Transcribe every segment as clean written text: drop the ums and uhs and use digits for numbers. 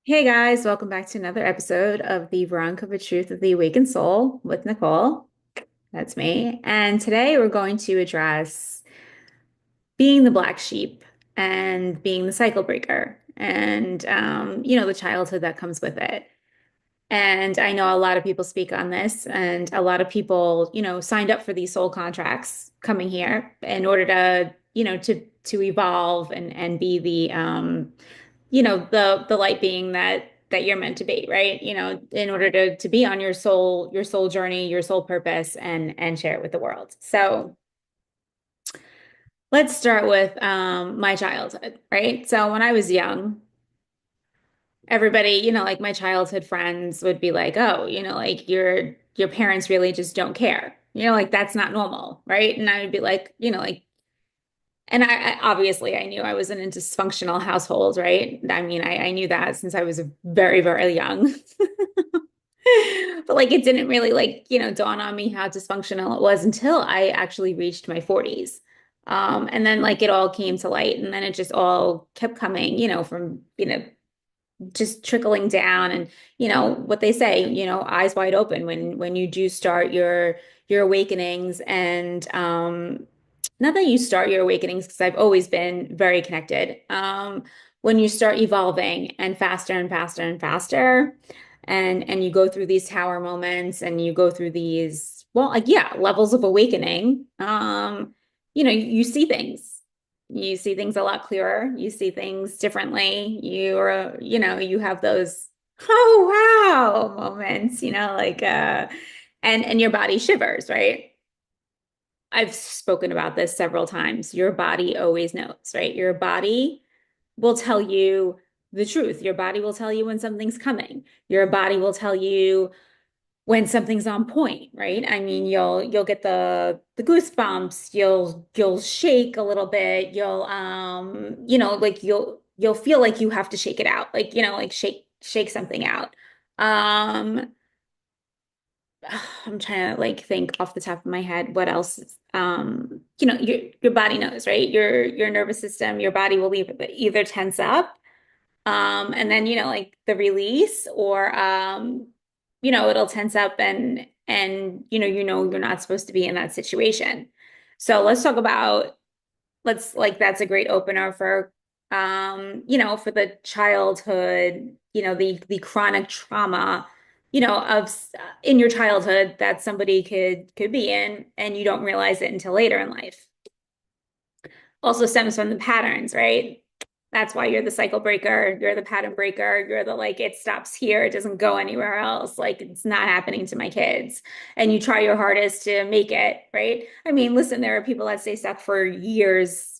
Hey guys, welcome back to another episode of the Veronica the Truth of the Awakened Soul with Nicole. That's me. And today we're going to address being the black sheep and being the cycle breaker and the childhood that comes with it. And I know a lot of people speak on this, and a lot of people, signed up for these soul contracts coming here in order to, to evolve and be the light being that you're meant to be, right? In order to be on your soul journey, your soul purpose, and share it with the world. So let's start with my childhood, right? So when I was young, everybody, like my childhood friends would be like, oh, like your parents really just don't care. Like that's not normal, right? And I would be like, and obviously I knew I was in a dysfunctional household, right? I mean, I knew that since I was very, very young. But like it didn't really dawn on me how dysfunctional it was until I actually reached my 40s. And then like it all came to light and then it just all kept coming, from, just trickling down and what they say, eyes wide open when you do start your awakenings and not that you start your awakenings because I've always been very connected. When you start evolving and faster and faster and faster and you go through these tower moments and you go through these like yeah, levels of awakening, you see things. You see things a lot clearer. You see things differently. You have those, oh wow moments, and your body shivers, right? I've spoken about this several times. Your body always knows, right? Your body will tell you the truth. Your body will tell you when something's coming. Your body will tell you when something's on point, right? I mean, you'll get the goosebumps, you'll shake a little bit, like you'll feel like you have to shake it out, like, like shake something out. Um, I'm trying to like think off the top of my head what else your body knows, right? Your nervous system, your body will either tense up and then, like the release or, it'll tense up and, you're not supposed to be in that situation. So let's talk about, that's a great opener for, for the childhood, the chronic trauma, in your childhood that somebody could be in and you don't realize it until later in life. Also stems from the patterns, right? That's why you're the cycle breaker, you're the pattern breaker, you're the like, it stops here, it doesn't go anywhere else. Like, it's not happening to my kids. And you try your hardest to make it, right? I mean, listen, there are people that stay stuck for years,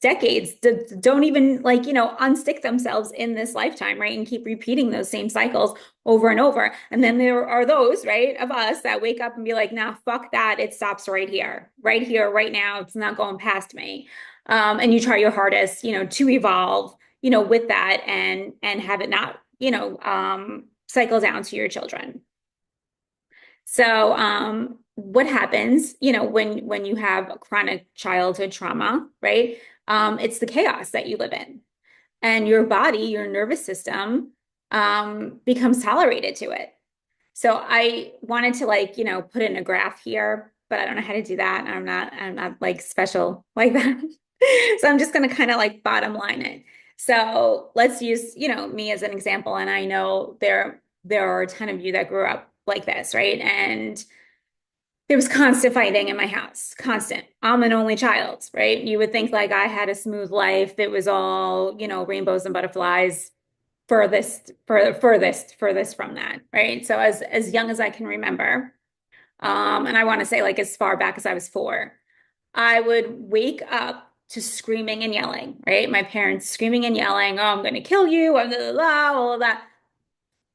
decades, don't even like, unstick themselves in this lifetime, right? And keep repeating those same cycles over and over. And then there are those, right, of us that wake up and be like, nah, fuck that. It stops right here, right now. It's not going past me. And you try your hardest, to evolve, with that and have it not, cycle down to your children. So, what happens, when you have chronic childhood trauma, right? It's the chaos that you live in, and your body, your nervous system, becomes tolerated to it. So I wanted to like, put in a graph here, but I don't know how to do that. I'm not like special like that. So I'm just going to kind of like bottom line it. So let's use, me as an example. And I know there are a ton of you that grew up like this, right? And there was constant fighting in my house, constant. I'm an only child, right? You would think like I had a smooth life. It was all, rainbows and butterflies, furthest from that, right? So as young as I can remember, and I want to say like as far back as I was 4, I would wake up to screaming and yelling, right? My parents screaming and yelling, "Oh, I'm going to kill you," blah, blah, blah, all of that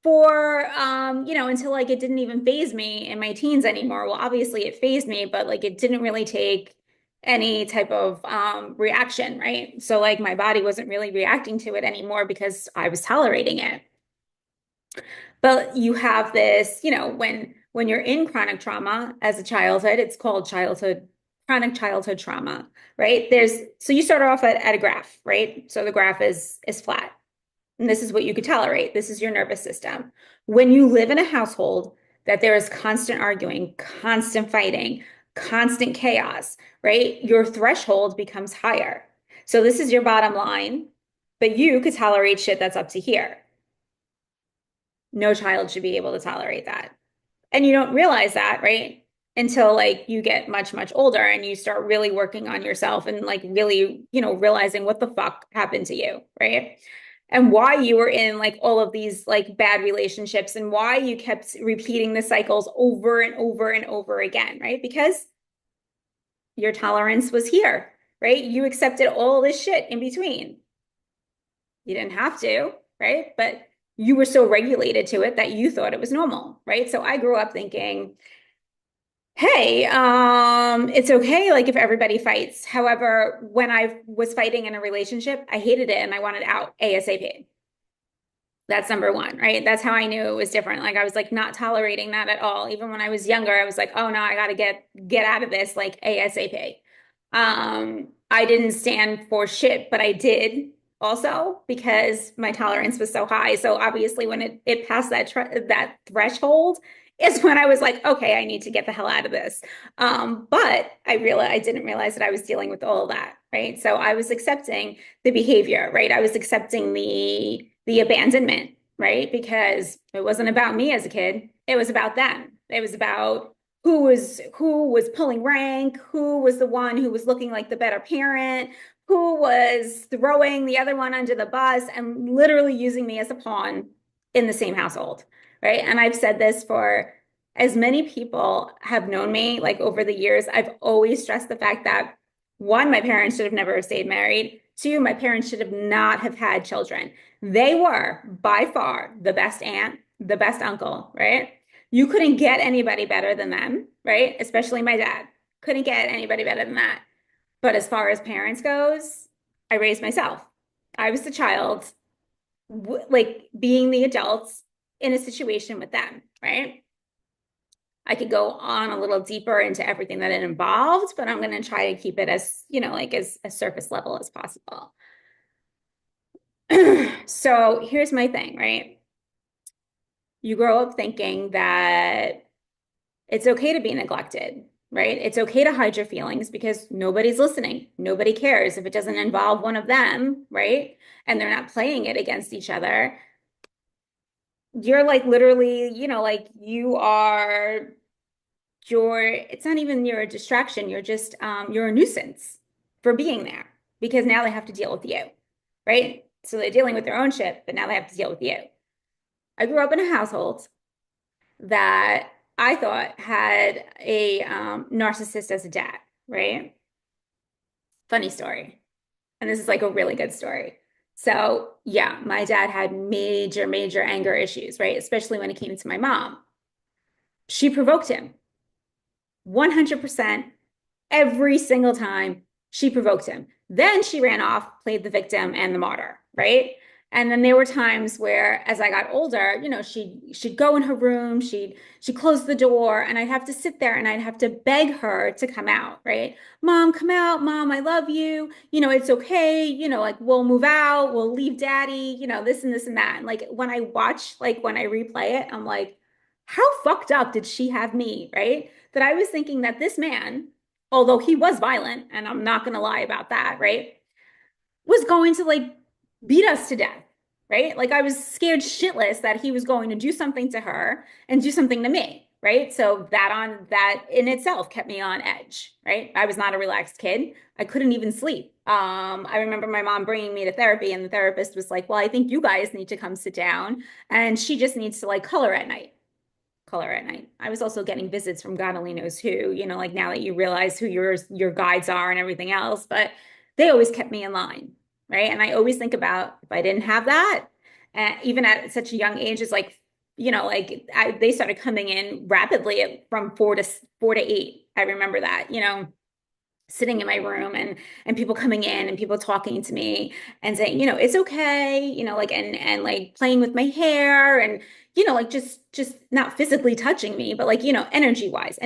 for until like it didn't even phase me in my teens anymore. Well, obviously it phased me, but like it didn't really take any type of reaction, right? So like my body wasn't really reacting to it anymore because I was tolerating it. But you have this, when you're in chronic trauma as a childhood, it's called chronic childhood trauma, right? So you start off at a graph, right? So the graph is flat. And this is what you could tolerate. This is your nervous system. When you live in a household that there is constant arguing, constant fighting, constant chaos, right? Your threshold becomes higher. So this is your bottom line, but you could tolerate shit that's up to here. No child should be able to tolerate that. And you don't realize that, right? Until like you get much, much older and you start really working on yourself and like really, realizing what the fuck happened to you, right? And why you were in like all of these like bad relationships and why you kept repeating the cycles over and over and over again, right? Because your tolerance was here, right? You accepted all this shit in between. You didn't have to, right? But you were so regulated to it that you thought it was normal, right? So I grew up thinking, hey, it's okay, like if everybody fights. However, when I was fighting in a relationship, I hated it and I wanted out ASAP. That's number one, right? That's how I knew it was different. Like I was like not tolerating that at all. Even when I was younger, I was like, oh no, I gotta get out of this like ASAP. I didn't stand for shit, but I did also because my tolerance was so high. So obviously when it passed that threshold is when I was like, okay, I need to get the hell out of this. But I didn't realize that I was dealing with all of that, right? So I was accepting the behavior, right? I was accepting the abandonment, right? Because it wasn't about me as a kid. It was about them. It was about who was pulling rank, who was the one who was looking like the better parent, who was throwing the other one under the bus and literally using me as a pawn in the same household, right? And I've said this for as many people have known me like over the years, I've always stressed the fact that one, my parents should have never stayed married. Two, my parents should have not have had children. They were by far the best aunt, the best uncle, right? You couldn't get anybody better than them, right? Especially my dad. Couldn't get anybody better than that. But as far as parents goes, I raised myself. I was the child, like being the adults in a situation with them, right? I could go on a little deeper into everything that it involved, but I'm going to try to keep it as, like as surface level as possible. So here's my thing, right? You grow up thinking that it's okay to be neglected, right? It's okay to hide your feelings because nobody's listening. Nobody cares if it doesn't involve one of them, right? And they're not playing it against each other. You're like literally, like it's not even you're a distraction. You're just, you're a nuisance for being there because now they have to deal with you, right? So they're dealing with their own shit, but now they have to deal with you. I grew up in a household that I thought had a narcissist as a dad, right? Funny story. And this is like a really good story. So, yeah, my dad had major, major anger issues, right? Especially when it came to my mom. She provoked him 100% every single time she provoked him. Then she ran off, played the victim and the martyr, right? And then there were times where, as I got older, she'd go in her room, she'd close the door, and I'd have to sit there and I'd have to beg her to come out, right? Mom, come out, Mom, I love you. It's okay. Like we'll move out, we'll leave Daddy. This and this and that. And like when I watch, like when I replay it, I'm like, how fucked up did she have me, right? That I was thinking that this man, although he was violent, and I'm not going to lie about that, right, was going to like beat us to death, right? Like I was scared shitless that he was going to do something to her and do something to me, right? So that in itself kept me on edge, right? I was not a relaxed kid. I couldn't even sleep. I remember my mom bringing me to therapy, and the therapist was like, "Well, I think you guys need to come sit down, and she just needs to like color at night." I was also getting visits from God only knows who, like now that you realize who your guides are and everything else, but they always kept me in line, right? And I always think about if I didn't have that, even at such a young age, it's like, they started coming in rapidly from 4 to 8. I remember that, sitting in my room and people coming in and people talking to me and saying, it's okay, like and like playing with my hair and like just not physically touching me, but like, energy wise,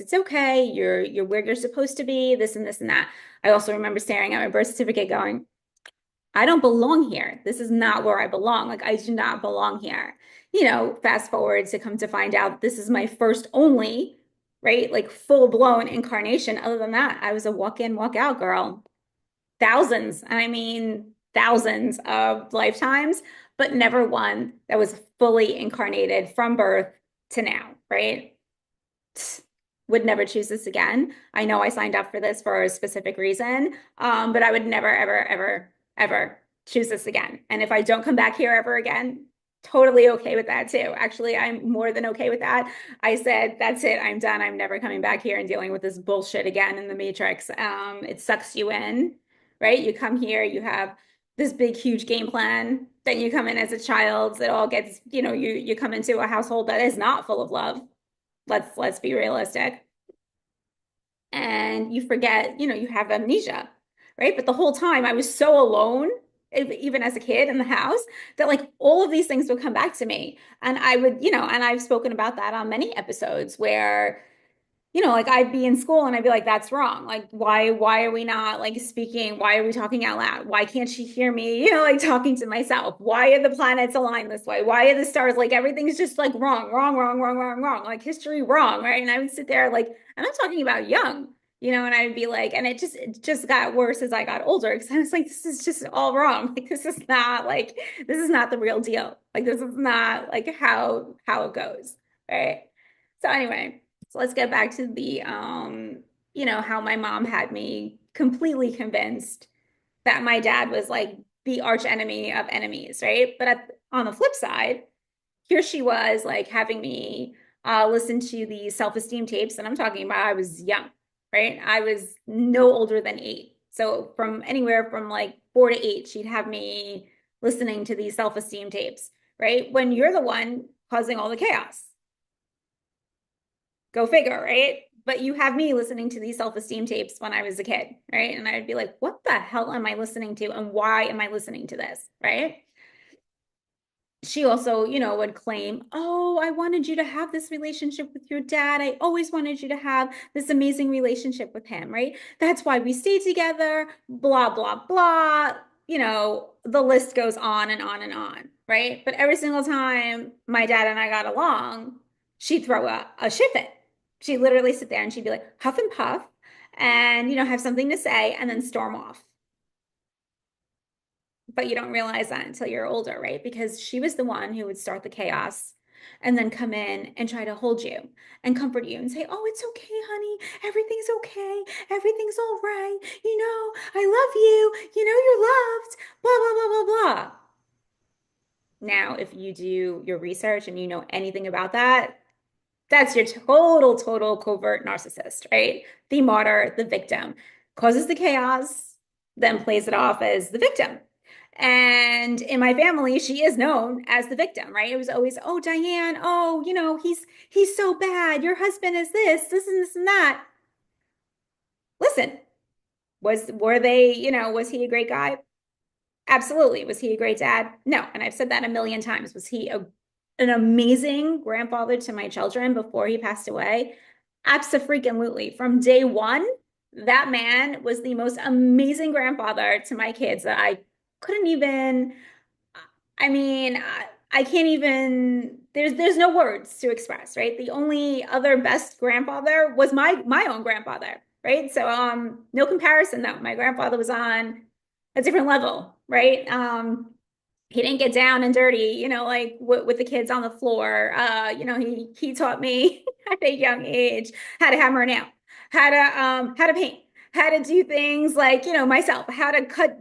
it's okay. You're where you're supposed to be, this and this and that. I also remember staring at my birth certificate going, I don't belong here. This is not where I belong. Like, I do not belong here. Fast forward to come to find out this is my first only, right? Like full blown incarnation. Other than that, I was a walk in, walk out girl. Thousands, and I mean thousands of lifetimes, but never one that was fully incarnated from birth to now, right? Would never choose this again. I know I signed up for this for a specific reason, but I would never, ever, ever, ever choose this again. And if I don't come back here ever again, totally okay with that too. Actually, I'm more than okay with that. I said, that's it. I'm done. I'm never coming back here and dealing with this bullshit again in the Matrix. It sucks you in, right? You come here, you have this big, huge game plan. Then you come in as a child. It all gets, you come into a household that is not full of love. Let's be realistic. And you forget, you have amnesia, right? But the whole time I was so alone, even as a kid in the house, that like all of these things would come back to me. And I would, and I've spoken about that on many episodes where like I'd be in school and I'd be like, that's wrong. Like, why are we not like speaking? Why are we talking out loud? Why can't she hear me? Like talking to myself. Why are the planets aligned this way? Why are the stars like everything's just like wrong, wrong, wrong, wrong, wrong, wrong, like history wrong, right? And I would sit there like, and I'm talking about young, and I'd be like, and it just got worse as I got older because I was like, this is just all wrong. Like this is not the real deal. Like this is not like how it goes, right? So anyway. So let's get back to the how my mom had me completely convinced that my dad was like the arch enemy of enemies, right? But on the flip side, here she was like having me listen to the self-esteem tapes, and I'm talking about I was young, right? I was no older than 8. So from anywhere from like 4 to 8, she'd have me listening to these self-esteem tapes, right? When you're the one causing all the chaos. Go figure, right? But you have me listening to these self-esteem tapes when I was a kid, right? And I'd be like, what the hell am I listening to? And why am I listening to this? Right? She also, would claim, oh, I wanted you to have this relationship with your dad. I always wanted you to have this amazing relationship with him, right? That's why we stayed together, blah, blah, blah. The list goes on and on and on, right? But every single time my dad and I got along, she'd throw a shit fit. She'd literally sit there and she'd be like, huff and puff and, have something to say and then storm off. But you don't realize that until you're older, right? Because she was the one who would start the chaos and then come in and try to hold you and comfort you and say, oh, it's okay, honey. Everything's okay. Everything's all right. I love you. You're loved. Blah, blah, blah, blah, blah. Now, if you do your research and you know anything about that, that's your total covert narcissist, right? The martyr, the victim, causes the chaos, then plays it off as the victim. And in my family, she is known as the victim, right? It was always, oh, Diane, oh, he's so bad. Your husband is this and this and that. Listen, was he a great guy? Absolutely. Was he a great dad? No. And I've said that a million times. Was he an amazing grandfather to my children before he passed away? Absolutely. From day one, that man was the most amazing grandfather to my kids that I couldn't even, I mean, I can't even, there's no words to express, right? The only other best grandfather was my own grandfather, right? So no comparison though. My grandfather was on a different level, right? He didn't get down and dirty, like with the kids on the floor. He taught me at a young age how to hammer a nail, how to paint, how to do things like, myself, how to cut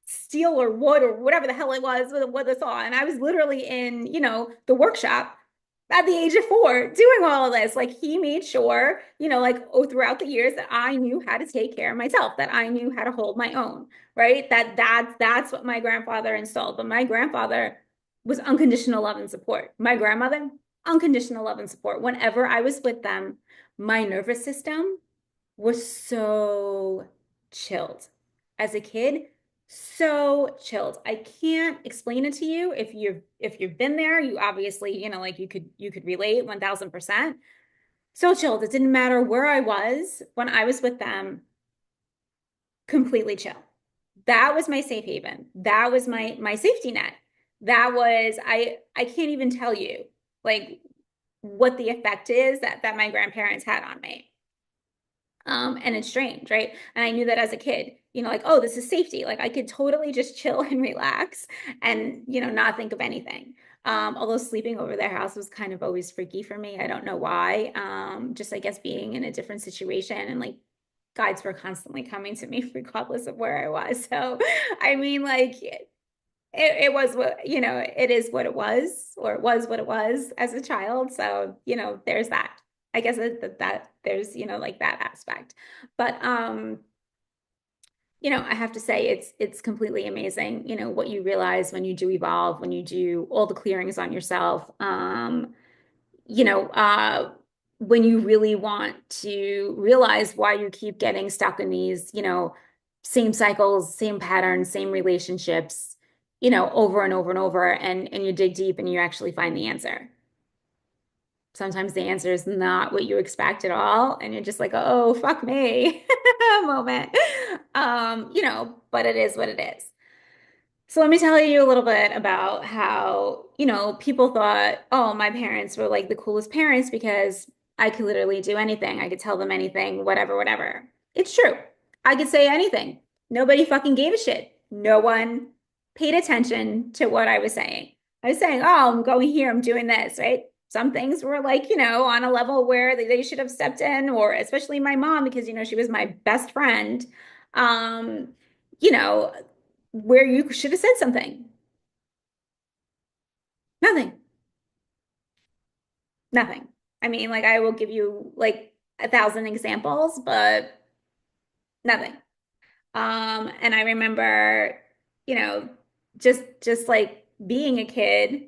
steel or wood or whatever the hell it was with a saw. And I was literally in, the workshop at the age of 4 doing all of this. Like he made sure, like throughout the years that I knew how to take care of myself, that I knew how to hold my own, right? That's what my grandfather installed. But my grandfather was unconditional love and support. My grandmother, unconditional love and support. Whenever I was with them, my nervous system was so chilled. As a kid, so chilled. I can't explain it to you. If you've been there, you obviously, like you could relate 1000%. So chilled. It didn't matter where I was when I was with them, completely chill. That was my safe haven. That was my safety net. That was I can't even tell you like what the effect is that my grandparents had on me. And it's strange, right? And I knew that as a kid, like, oh, this is safety. Like I could totally just chill and relax and, not think of anything. Although sleeping over their house was kind of always freaky for me. I don't know why. Just I guess being in a different situation and like guides were constantly coming to me regardless of where I was. So, I mean, like it was what, it is what it was, or it was what it was as a child. So, there's that. I guess that there's, like that aspect. But I have to say it's completely amazing, what you realize when you do evolve, when you do all the clearings on yourself. You know, uh, when you really want to realize why you keep getting stuck in these, same cycles, same patterns, same relationships, over and over and over, and you dig deep and you actually find the answer. Sometimes the answer is not what you expect at all, and you're just like, oh, fuck me, moment. But it is what it is. So let me tell you a little bit about how, people thought, oh, my parents were like the coolest parents because I could literally do anything. I could tell them anything, whatever, whatever. It's true. I could say anything. Nobody fucking gave a shit. No one paid attention to what I was saying. I was saying, oh, I'm going here, I'm doing this, right? Some things were like, on a level where they should have stepped in, or especially my mom, because, she was my best friend. Um, you know, where you should have said something. Nothing. Nothing. I mean, like I will give you like 1,000 examples, but nothing. And I remember, you know, just like being a kid,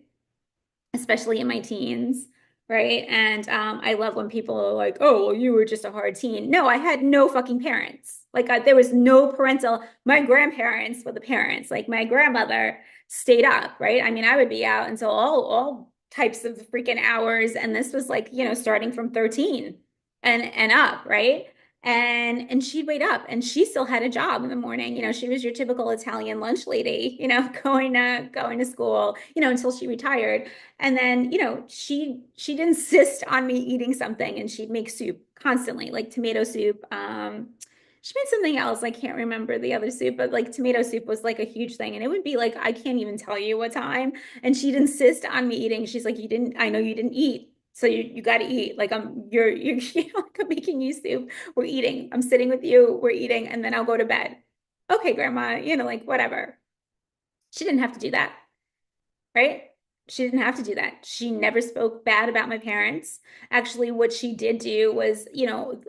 especially in my teens, right? And I love when people are like, "Oh, well, you were just a hard teen." No, I had no fucking parents. Like there was no parental. My grandparents were the parents. Like my grandmother stayed up, right? I mean, I would be out until all types of freaking hours, and this was like starting from 13 and up, right? And she'd wait up and she still had a job in the morning. She was your typical Italian lunch lady, going to school, until she retired. And then, she'd insist on me eating something, and she'd make soup constantly, like tomato soup. She made something else. I can't remember the other soup, but like tomato soup was like a huge thing. And it would be like, I can't even tell you what time. And she'd insist on me eating. She's like, I know you didn't eat. So you got to eat. Like you're like I'm making you soup. We're eating. I'm sitting with you. We're eating, and then I'll go to bed. Okay, grandma, like whatever. She didn't have to do that, right? She didn't have to do that. She never spoke bad about my parents. Actually, what she did do was,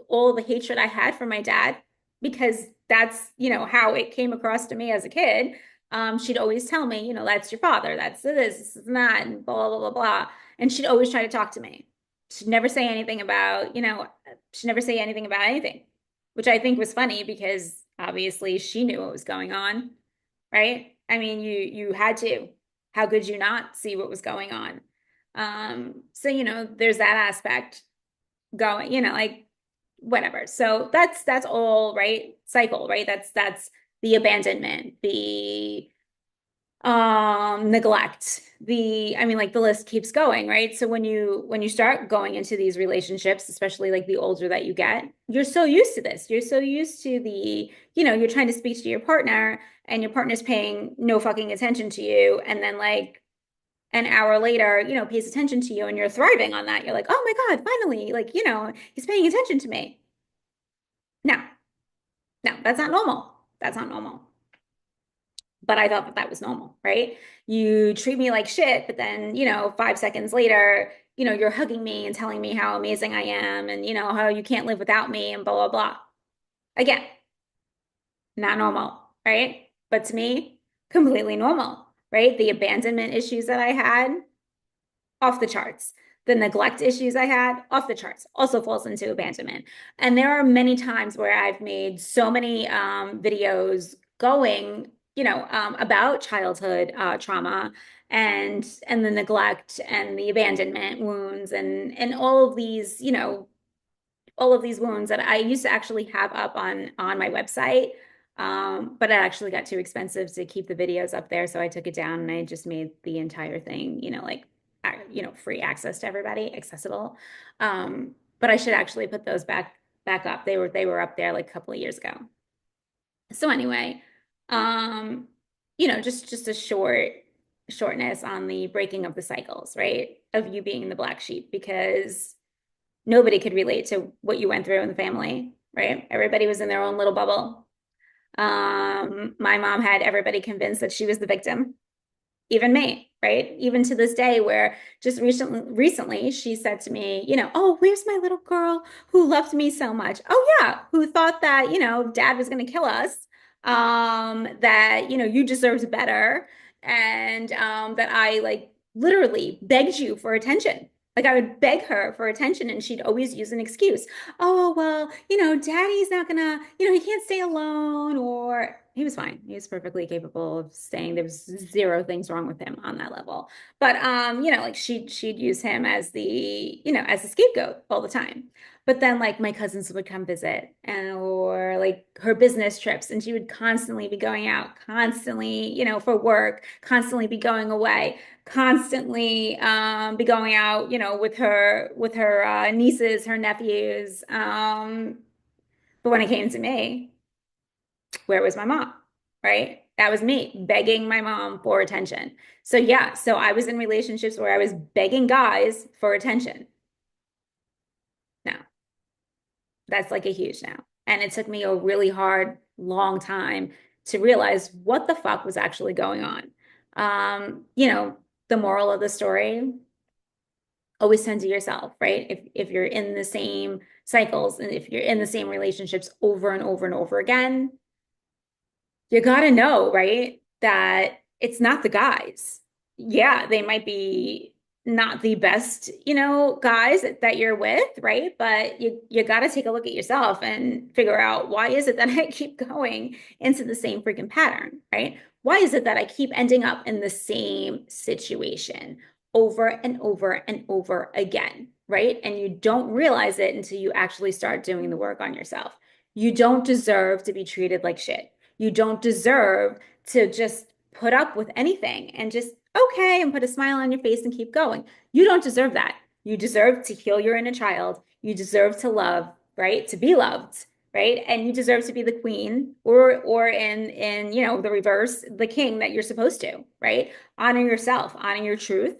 all the hatred I had for my dad, because that's, how it came across to me as a kid. She'd always tell me, that's your father, that's this is that, and blah, blah, blah, blah. And she'd always try to talk to me. She'd never say anything about, she'd never say anything about anything, which I think was funny because obviously she knew what was going on, right? I mean, you had to. How could you not see what was going on? So there's that aspect going, like whatever. So that's all right. Cycle, right? That's the abandonment, the neglect, I mean, like the list keeps going, right? So when you start going into these relationships, especially like the older that you get, you're so used to this. You're so used to you're trying to speak to your partner and your partner's paying no fucking attention to you, and then like an hour later, pays attention to you, and you're thriving on that. You're like, oh my God, finally, like, he's paying attention to me. No, no, that's not normal. That's not normal. But I thought that was normal, right? You treat me like shit, but then, 5 seconds later, you're hugging me and telling me how amazing I am, and, how you can't live without me, and blah, blah, blah. Again, not normal, right? But to me, completely normal, right? The abandonment issues that I had, off the charts. The neglect issues I had, off the charts, also falls into abandonment. And there are many times where I've made so many videos going, about childhood trauma and the neglect and the abandonment wounds and all of these, all of these wounds that I used to actually have up on my website. But it actually got too expensive to keep the videos up there, so I took it down and I just made the entire thing, like, free access to everybody, accessible. But I should actually put those back up. They were up there like a couple of years ago. So anyway, um, just a shortness on the breaking of the cycles, right? Of you being the black sheep, because nobody could relate to what you went through in the family, right? Everybody was in their own little bubble. My mom had everybody convinced that she was the victim, even me, right? Even to this day, where just recently she said to me, oh, where's my little girl who loved me so much? Oh yeah, who thought that, dad was going to kill us, that, you deserved better, and that I like literally begged you for attention. Like I would beg her for attention and she'd always use an excuse. Oh, well, daddy's not gonna, he can't stay alone, or he was fine. He was perfectly capable of staying. There was zero things wrong with him on that level. But like she'd use him as as a scapegoat all the time. But then like my cousins would come visit, and or like her business trips, and she would constantly be going out, constantly, for work, constantly be going away, constantly be going out, with her nieces, her nephews. But when it came to me, where was my mom? Right? That was me begging my mom for attention. So yeah, so I was in relationships where I was begging guys for attention. Now, that's like a huge now. And it took me a really hard, long time to realize what the fuck was actually going on. The moral of the story, always tend to yourself, right? If you're in the same cycles and if you're in the same relationships over and over and over again, you got to know, right, that it's not the guys. Yeah, they might be not the best, guys that you're with, right? But you got to take a look at yourself and figure out, why is it that I keep going into the same freaking pattern, right? Why is it that I keep ending up in the same situation over and over and over again, right? And you don't realize it until you actually start doing the work on yourself. You don't deserve to be treated like shit. You don't deserve to just put up with anything and just, okay, and put a smile on your face and keep going. You don't deserve that. You deserve to heal your inner child. You deserve to love, right? To be loved, right? And you deserve to be the queen, or in the reverse, the king that you're supposed to, right? Honor yourself, honor your truth,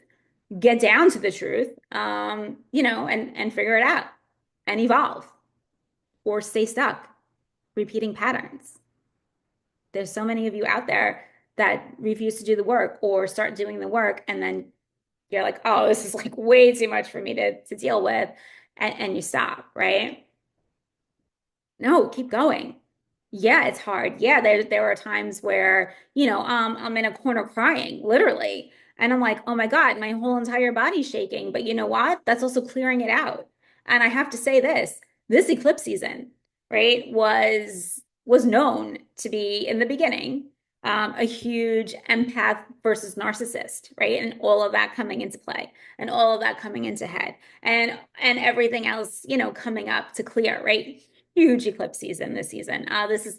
get down to the truth, and figure it out and evolve, or stay stuck repeating patterns. There's so many of you out there that refuse to do the work or start doing the work, and then you're like, oh, this is like way too much for me to deal with, and you stop, right? No, keep going. Yeah, it's hard. Yeah, there are times where, I'm in a corner crying, literally. And I'm like, oh my God, my whole entire body's shaking. But you know what? That's also clearing it out. And I have to say this eclipse season, right, was known to be in the beginning, a huge empath versus narcissist, right? And all of that coming into play, and all of that coming into head, and everything else, coming up to clear, right? Huge eclipse season this season.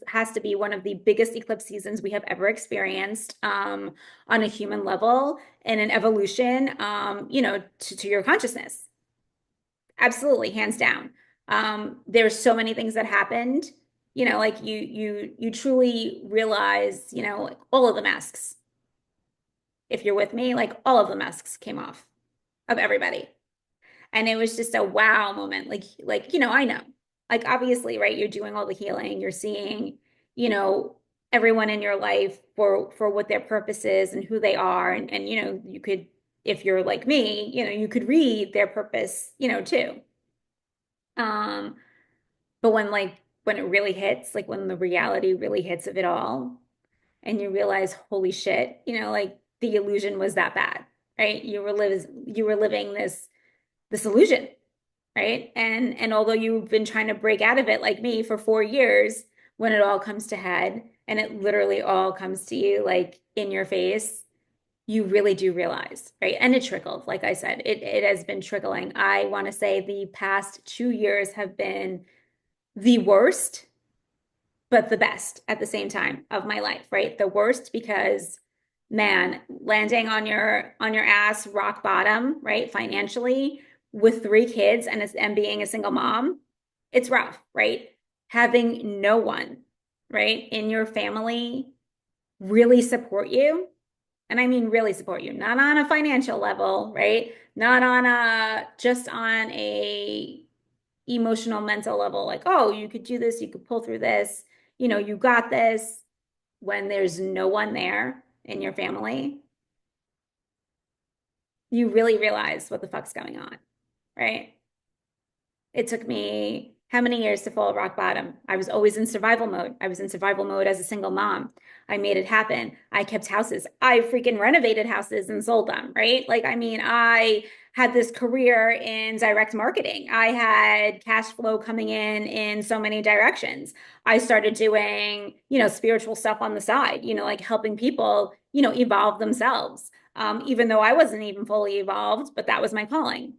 Has to be one of the biggest eclipse seasons we have ever experienced, on a human level, and an evolution, to your consciousness. Absolutely, hands down. There's so many things that happened. Like you truly realize, like all of the masks. If you're with me, like all of the masks came off of everybody. And it was just a wow moment. Like, I know, like, obviously, right, you're doing all the healing, you're seeing, you know everyone in your life for what their purpose is and who they are, and you could, if you're like me, you could read their purpose, too. um but when it really hits, like when the reality really hits of it all, and you realize, holy shit, like the illusion was that bad, right? You were living this illusion, right? And although you've been trying to break out of it like me for 4 years, when it all comes to head and it literally all comes to you like in your face, you really do realize, right? And it trickled, like I said, it has been trickling. I want to say the past 2 years have been the worst but the best at the same time of my life, right? The worst because man, landing on your ass rock bottom, right? Financially with three kids and being a single mom, it's rough, right? Having no one, right, in your family really support you. And I mean really support you, not on a financial level, right? Not on a just on a emotional, mental level, like, oh, you could do this, you could pull through this, you got this. When there's no one there in your family, you really realize what the fuck's going on, right? It took me how many years to fall rock bottom? I was always in survival mode. I was in survival mode as a single mom. I made it happen. I kept houses. I freaking renovated houses and sold them, right? Like, I mean, I had this career in direct marketing. I had cash flow coming in so many directions. I started doing, spiritual stuff on the side, like helping people, evolve themselves. Even though I wasn't even fully evolved, but that was my calling,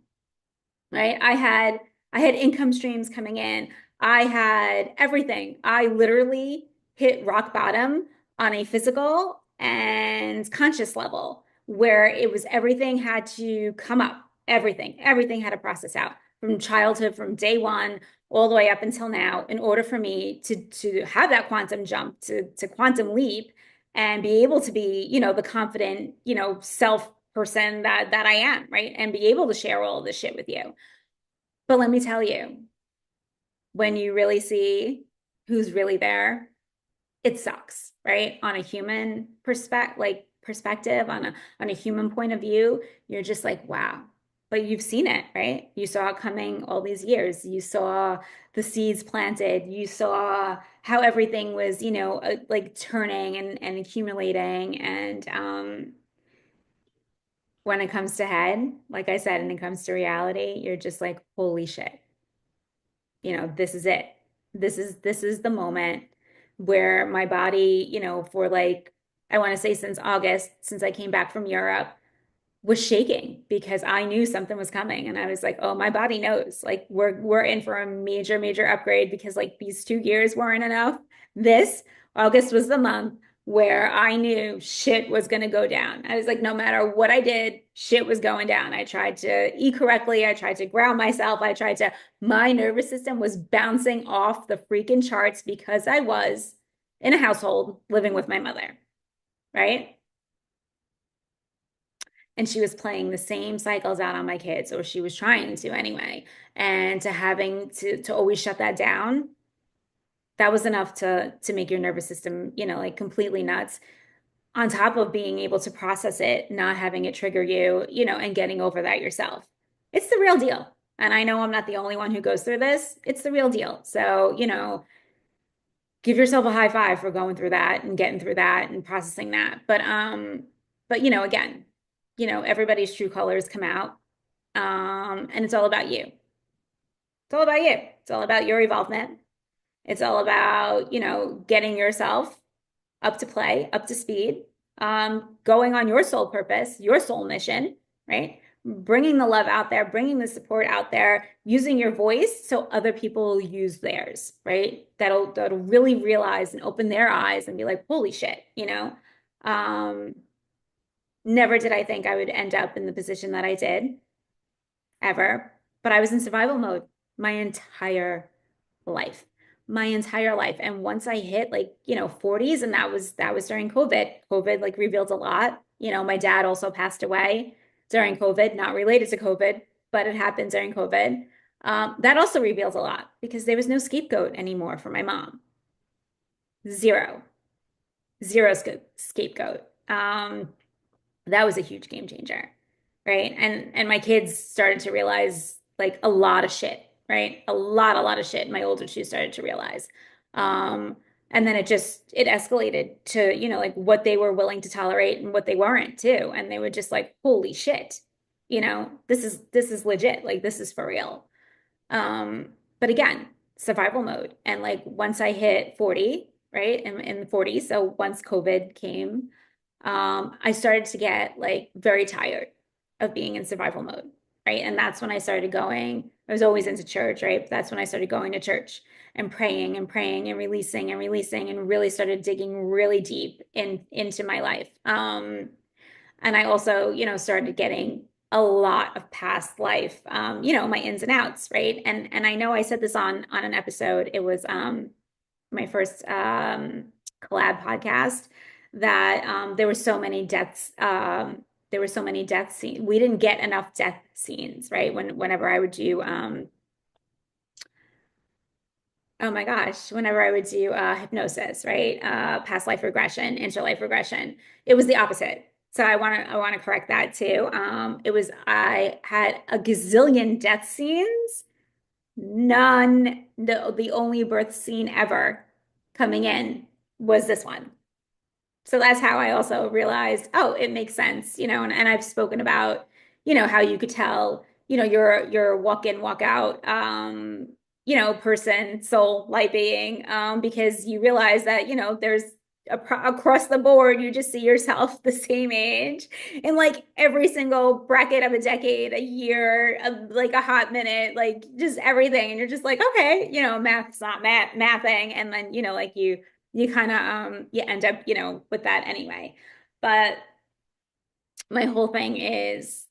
right? I had income streams coming in. I had everything. I literally hit rock bottom on a physical and conscious level where it was everything had to come up. Everything had to process out from childhood, from day one, all the way up until now, in order for me to have that quantum jump, to quantum leap and be able to be, the confident, self person that I am, right? And be able to share all of this shit with you. But let me tell you, when you really see who's really there, it sucks, right? On a human perspective, on a human point of view, you're just like, wow. But you've seen it, right? You saw it coming all these years. You saw the seeds planted. You saw how everything was, like turning and accumulating. And when it comes to head, like I said, and it comes to reality, you're just like, holy shit, this is it. This is the moment where my body, for like, I want to say since August, since I came back from Europe, was shaking because I knew something was coming. And I was like, oh, my body knows. Like we're in for a major, major upgrade because like these 2 years weren't enough. This August was the month where I knew shit was going to go down. I was like, no matter what I did, shit was going down. I tried to eat correctly. I tried to ground myself. My nervous system was bouncing off the freaking charts because I was in a household living with my mother, right? And she was playing the same cycles out on my kids, or she was trying to anyway. And to having to always shut that down, that was enough to make your nervous system, like completely nuts. On top of being able to process it, not having it trigger you, and getting over that yourself. It's the real deal. And I know I'm not the only one who goes through this. It's the real deal. So, give yourself a high five for going through that and getting through that and processing that. But again, everybody's true colors come out. And it's all about you. It's all about you. It's all about your evolvement. It's all about, getting yourself up to play, up to speed, going on your soul purpose, your soul mission, right? Bringing the love out there, bringing the support out there, using your voice so other people use theirs, right? That'll really realize and open their eyes and be like, holy shit. Um, Never did I think I would end up in the position that I did ever, but I was in survival mode my entire life. My entire life. And once I hit like, 40s, and that was during COVID. COVID like revealed a lot. My dad also passed away during COVID, not related to COVID, but it happened during COVID. That also reveals a lot because there was no scapegoat anymore for my mom. Zero, zero scapegoat. That was a huge game changer, right? And my kids started to realize like a lot of shit, right? A lot of shit. My older two started to realize. Um, and then it escalated to, like what they were willing to tolerate and what they weren't too. And they were just like, holy shit, this is legit. Like this is for real. But again, survival mode. And like once I hit 40, right, in the 40s, so once COVID came, I started to get like very tired of being in survival mode, right? And that's when I started going, I was always into church, right? But that's when I started going to church. and praying and praying and releasing and really started digging really deep into my life. And I also, started getting a lot of past life, my ins and outs, right? And I know I said this on an episode. It was my first collab podcast that there were so many deaths. There were so many death scenes. We didn't get enough death scenes, right? Whenever I would do oh my gosh, whenever I would do hypnosis, right? Past life regression, interlife regression, it was the opposite. So I want to correct that too. It was I had a gazillion death scenes, none, the only birth scene ever coming in was this one. So that's how I also realized, oh, it makes sense, and I've spoken about, how you could tell, your walk in, walk out, person, soul, light being, because you realize that, there's across the board, you just see yourself the same age in like every single bracket of a decade, a year, like a hot minute, like just everything. And you're just like, okay, math's not mathing. And then, like you kind of you end up, with that anyway. But my whole thing is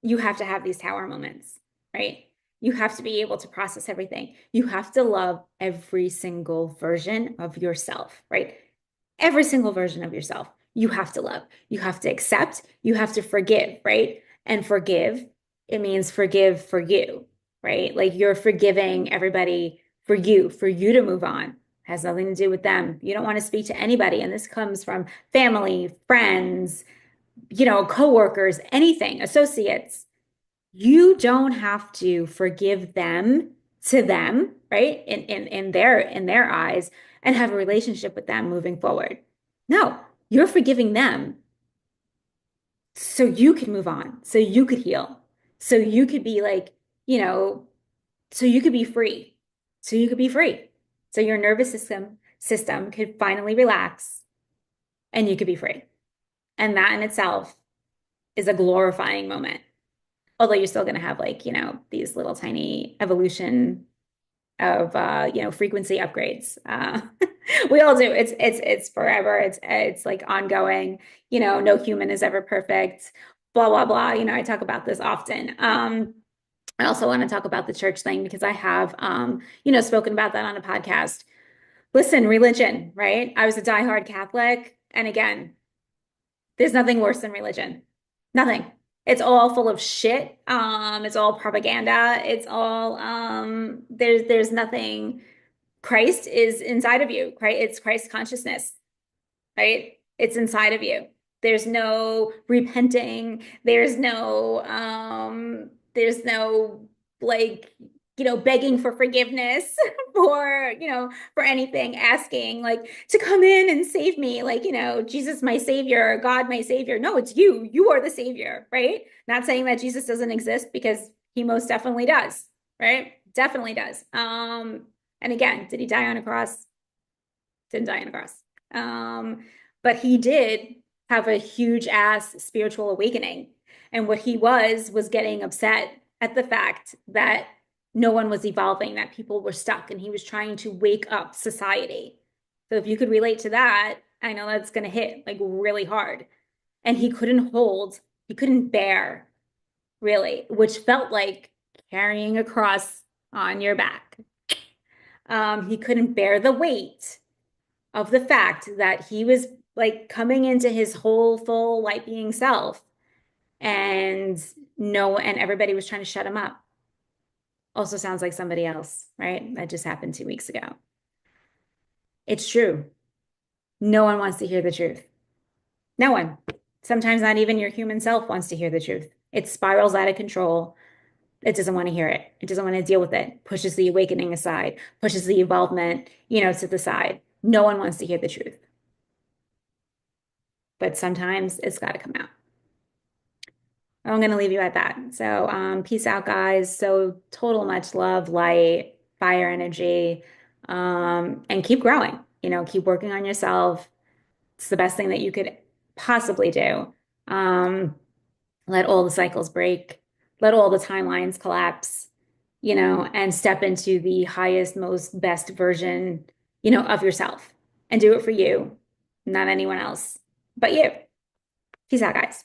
you have to have these tower moments, right? You have to be able to process everything. You have to love every single version of yourself, right? Every single version of yourself you have to love. You have to accept. You have to forgive, right? And forgive, it means forgive for you, right? Like you're forgiving everybody for you to move on. It has nothing to do with them. You don't want to speak to anybody. And this comes from family, friends, coworkers, anything, associates. You don't have to forgive them to them, right? In their eyes, and have a relationship with them moving forward. No, you're forgiving them so you could move on, so you could heal, so you could be like, you know, so you could be free, so you could be free. So your nervous system could finally relax and you could be free. And that in itself is a glorifying moment. Although you're still going to have like, these little tiny evolution of frequency upgrades. We all do. It's forever. It's like ongoing. No human is ever perfect. Blah blah blah. I talk about this often. I also want to talk about the church thing because I have spoken about that on a podcast. Listen, religion, right? I was a diehard Catholic, and again, there's nothing worse than religion. Nothing. It's all full of shit. It's all propaganda. It's all there's nothing. Christ is inside of you. It's Christ consciousness, right? It's inside of you. There's no repenting. There's no like, begging for forgiveness for anything, asking like to come in and save me, like, Jesus, my savior, God, my savior. No, it's you. You are the savior, right? Not saying that Jesus doesn't exist because he most definitely does, right? Definitely does. And again, did he die on a cross? Didn't die on a cross. But he did have a huge ass spiritual awakening. And what he was getting upset at the fact that no one was evolving, that people were stuck, and he was trying to wake up society. So if you could relate to that, I know that's going to hit like really hard. And he couldn't bear really, which felt like carrying a cross on your back. He couldn't bear the weight of the fact that he was like coming into his whole full light being self, and everybody was trying to shut him up. Also sounds like somebody else, right? That just happened 2 weeks ago. It's true. No one wants to hear the truth. No one. Sometimes not even your human self wants to hear the truth. It spirals out of control. It doesn't want to hear it. It doesn't want to deal with it. Pushes the awakening aside, pushes the evolvement, to the side. No one wants to hear the truth. But sometimes it's got to come out. I'm going to leave you at that. So, peace out, guys. So total much love, light, fire energy, and keep growing. Keep working on yourself. It's the best thing that you could possibly do. Let all the cycles break. Let all the timelines collapse. and step into the highest, most best version, of yourself and do it for you, not anyone else but you. Peace out, guys.